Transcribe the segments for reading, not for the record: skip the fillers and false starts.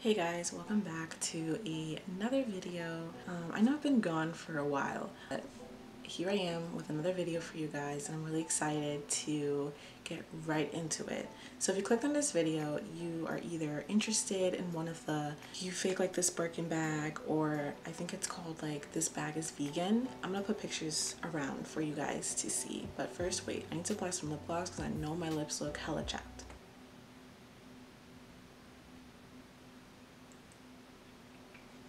Hey guys, welcome back to another video. I know I've been gone for a while, but here I am with another video for you guys, and I'm really excited to get right into it. So if you clicked on this video, you are either interested in one of the "you fake like this Birkin bag," or I think it's called like "this bag is vegan." I'm gonna put pictures around for you guys to see, but first wait, I need to apply some lip gloss because I know my lips look hella chapped.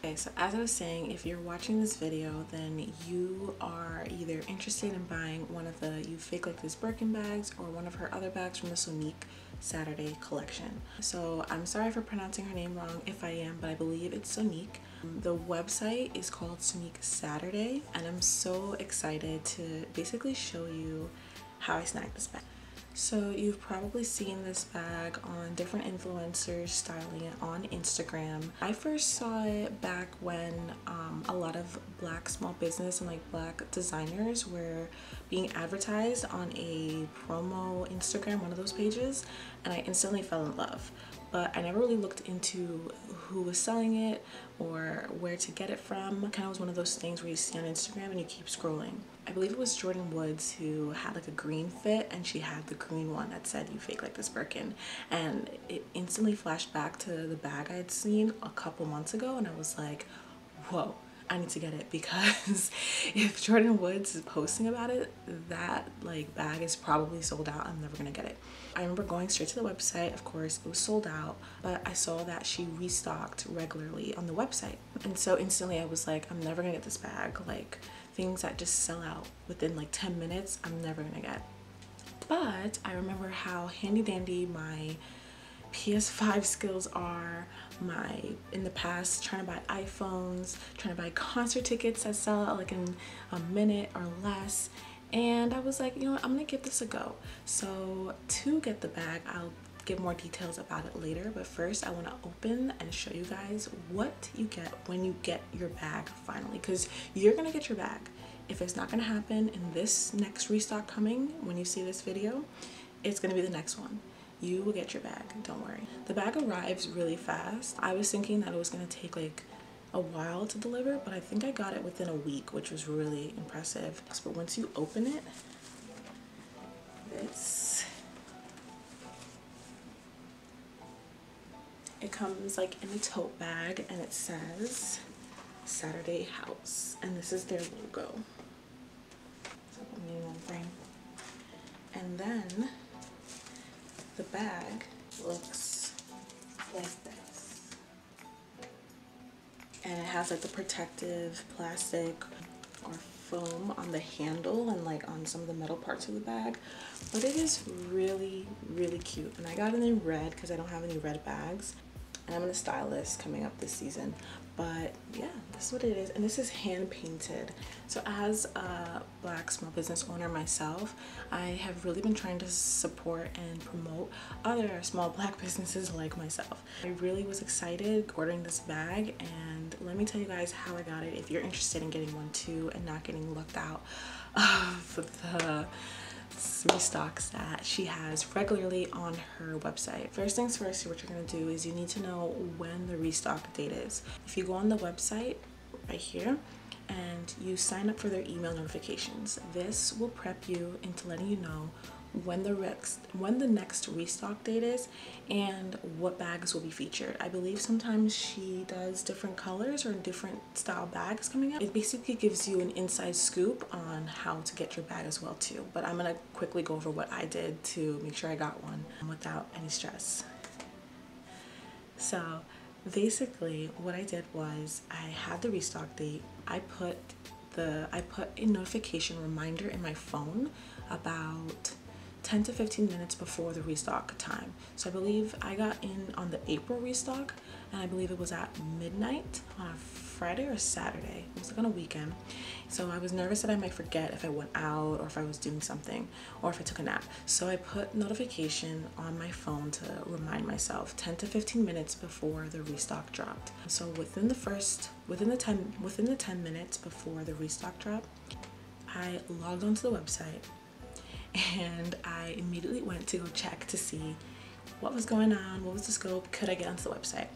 Okay, so as I was saying, if you're watching this video, then you are either interested in buying one of the "you fake like this Birkin" bags or one of her other bags from the Sonique Saturday collection. So I'm sorry for pronouncing her name wrong if I am, but I believe it's Sonique. The website is called Sonique Saturday, and I'm so excited to basically show you how I snagged this bag. So you've probably seen this bag on different influencers styling it on Instagram. I first saw it back when a lot of black small business and like black designers were being advertised on a promo Instagram, one of those pages, and I instantly fell in love. But I never really looked into who was selling it or where to get it from. It kind of was one of those things where you see on Instagram and you keep scrolling. I believe it was Jordan Woods who had like a green fit, and she had the green one that said "you fake like this Birkin," and it instantly flashed back to the bag I had seen a couple months ago, and I was like, whoa, I need to get it, because if Jordan Woods is posting about it, that like bag is probably sold out. I'm never gonna get it. I remember going straight to the website. Of course it was sold out, but I saw that she restocked regularly on the website, and so instantly I was like, I'm never gonna get this bag. Like, things that just sell out within like 10 minutes, I'm never gonna get. But I remember how handy dandy my PS5 skills are, my in the past trying to buy iPhones, trying to buy concert tickets that sell out like in a minute or less, and I was like, you know what, I'm gonna give this a go. So to get the bag, I'll give more details about it later, but first I want to open and show you guys what you get when you get your bag finally, because you're gonna get your bag. If it's not gonna happen in this next restock coming, when you see this video, it's gonna be the next one. You will get your bag, don't worry. The bag arrives really fast. I was thinking that it was gonna take like a while to deliver, but I think I got it within a week, which was really impressive. But once you open it, it comes like in a tote bag, and it says Saturday House, and this is their logo. So put me in one frame. And then the bag looks like this, and it has like the protective plastic or foam on the handle and like on some of the metal parts of the bag, but it is really cute. And I got it in red because I don't have any red bags, and I'm gonna style this coming up this season. But yeah, this is what it is, and this is hand painted. So as a black small business owner myself, I have really been trying to support and promote other small black businesses like myself. I really was excited ordering this bag, and let me tell you guys how I got it if you're interested in getting one too and not getting looked out of the restocks that she has regularly on her website. First things first, what you're going to do is you need to know when the restock date is. If you go on the website right here and you sign up for their email notifications, this will prep you into letting you know when the next restock date is and what bags will be featured. I believe sometimes she does different colors or different style bags coming up. It basically gives you an inside scoop on how to get your bag as well too, but I'm gonna quickly go over what I did to make sure I got one without any stress. So basically what I did was I had the restock date. I put a notification reminder in my phone about 10 to 15 minutes before the restock time. So I believe I got in on the April restock, and I believe it was at midnight on a Friday or Saturday. It was like on a weekend. So I was nervous that I might forget if I went out or if I was doing something or if I took a nap. So I put notification on my phone to remind myself 10 to 15 minutes before the restock dropped. So within the 10 minutes before the restock drop, I logged onto the website, and I immediately went to go check to see what was going on, what was the scope, could I get onto the website.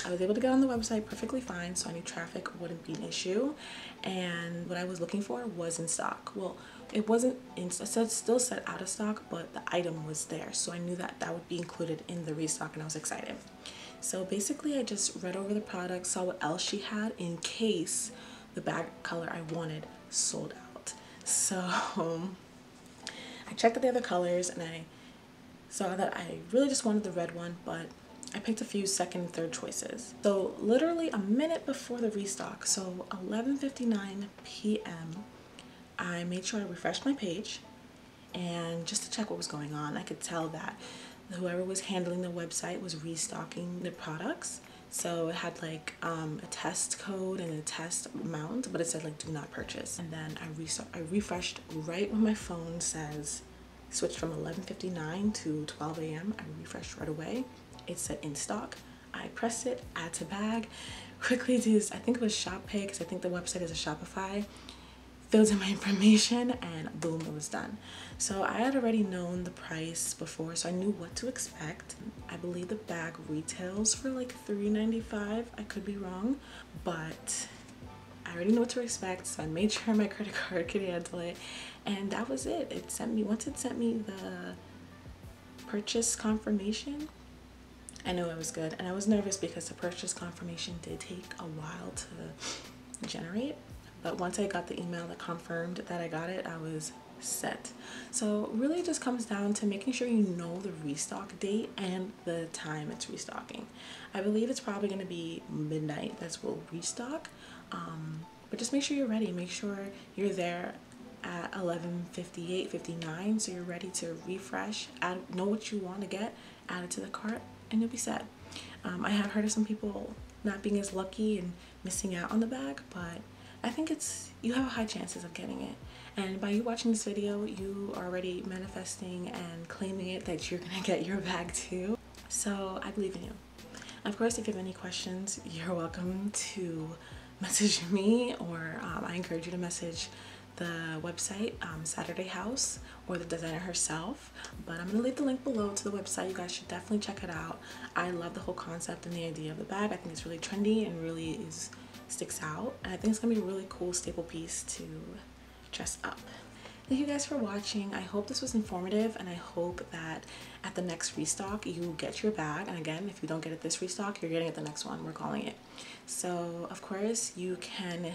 I was able to get on the website perfectly fine, so I knew traffic wouldn't be an issue. And what I was looking for was in stock. Well, it wasn't in, it still said out of stock, but the item was there. So I knew that that would be included in the restock, and I was excited. So basically I just read over the product, saw what else she had in case the bag color I wanted sold out. So I checked out the other colors and I saw that I really just wanted the red one, but I picked a few second and third choices. So literally a minute before the restock, so 11:59 p.m., I made sure I refreshed my page, and just to check what was going on. I could tell that whoever was handling the website was restocking the products. So it had like a test code and a test amount, but it said like do not purchase. And then I refreshed right when my phone says switched from 11:59 to 12 a.m. I refreshed right away. It said in stock. I pressed it, add to bag, quickly did, I think it was Shop Pay, because I think the website is a Shopify, filled in my information, and boom, it was done. So I had already known the price before, so I knew what to expect. I believe the bag retails for like $3.95. I could be wrong, but I already know what to expect, so I made sure my credit card could handle it, and that was it. It sent me, once it sent me the purchase confirmation, I knew it was good. And I was nervous because the purchase confirmation did take a while to generate, but once I got the email that confirmed that I got it, I was set. So really it just comes down to making sure you know the restock date and the time it's restocking. I believe it's probably going to be midnight that's will restock, but just make sure you're ready. Make sure you're there at 11:58, 59, so you're ready to refresh, know what you want to get, add it to the cart, and you'll be set. I have heard of some people not being as lucky and missing out on the bag, but I think you have high chances of getting it. And by you watching this video, you are already manifesting and claiming it that you're gonna get your bag too. So I believe in you. Of course, if you have any questions, you're welcome to message me, or I encourage you to message the website, Saturday House, or the designer herself. But I'm gonna leave the link below to the website. You guys should definitely check it out. I love the whole concept and the idea of the bag. I think it's really trendy and really sticks out, and I think it's gonna be a really cool staple piece to dress up. Thank you guys for watching. I hope this was informative, and I hope that at the next restock you get your bag. And again, if you don't get it this restock, you're getting it the next one. We're calling it. So of course you can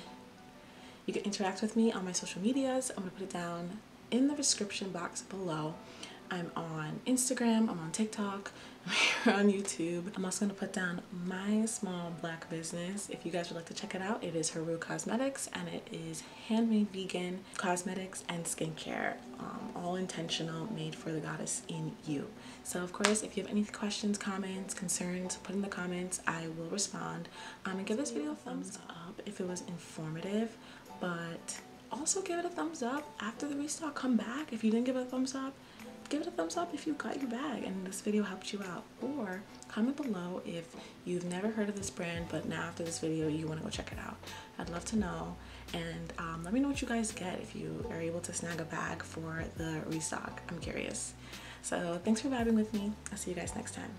interact with me on my social medias. I'm gonna put it down in the description box below. I'm on Instagram, I'm on TikTok, I'm here on YouTube. I'm also gonna put down my small black business. If you guys would like to check it out, it is Haru Cosmetics, and it is handmade vegan cosmetics and skincare, all intentional, made for the goddess in you. So of course, if you have any questions, comments, concerns, put in the comments. I will respond. And give this video a thumbs up if it was informative, but also give it a thumbs up after the restock. Come back if you didn't give it a thumbs up. Give it a thumbs up if you got your bag and this video helped you out, or comment below if you've never heard of this brand but now after this video you want to go check it out. I'd love to know, and let me know what you guys get if you are able to snag a bag for the restock. I'm curious. So thanks for vibing with me. I'll see you guys next time.